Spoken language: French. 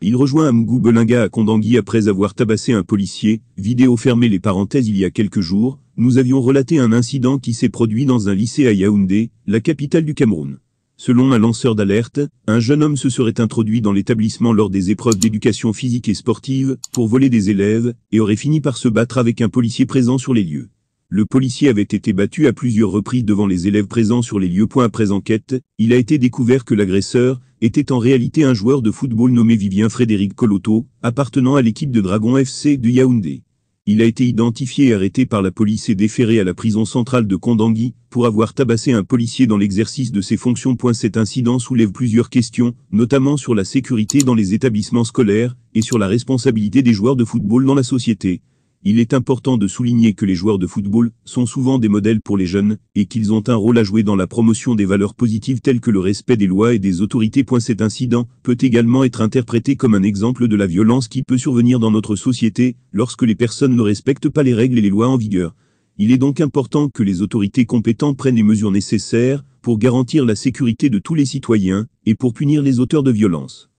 Il rejoint Amgou Belinga à Kondangui après avoir tabassé un policier. Vidéo fermée les parenthèses. Il y a quelques jours, nous avions relaté un incident qui s'est produit dans un lycée à Yaoundé, la capitale du Cameroun. Selon un lanceur d'alerte, un jeune homme se serait introduit dans l'établissement lors des épreuves d'éducation physique et sportive pour voler des élèves et aurait fini par se battre avec un policier présent sur les lieux. Le policier avait été battu à plusieurs reprises devant les élèves présents sur les lieux. Après enquête, il a été découvert que l'agresseur était en réalité un joueur de football nommé Vivien Frédéric Koloto, appartenant à l'équipe de Dragon FC de Yaoundé. Il a été identifié et arrêté par la police et déféré à la prison centrale de Kondangui pour avoir tabassé un policier dans l'exercice de ses fonctions. Cet incident soulève plusieurs questions, notamment sur la sécurité dans les établissements scolaires et sur la responsabilité des joueurs de football dans la société. Il est important de souligner que les joueurs de football sont souvent des modèles pour les jeunes et qu'ils ont un rôle à jouer dans la promotion des valeurs positives telles que le respect des lois et des autorités. Cet incident peut également être interprété comme un exemple de la violence qui peut survenir dans notre société lorsque les personnes ne respectent pas les règles et les lois en vigueur. Il est donc important que les autorités compétentes prennent les mesures nécessaires pour garantir la sécurité de tous les citoyens et pour punir les auteurs de violences.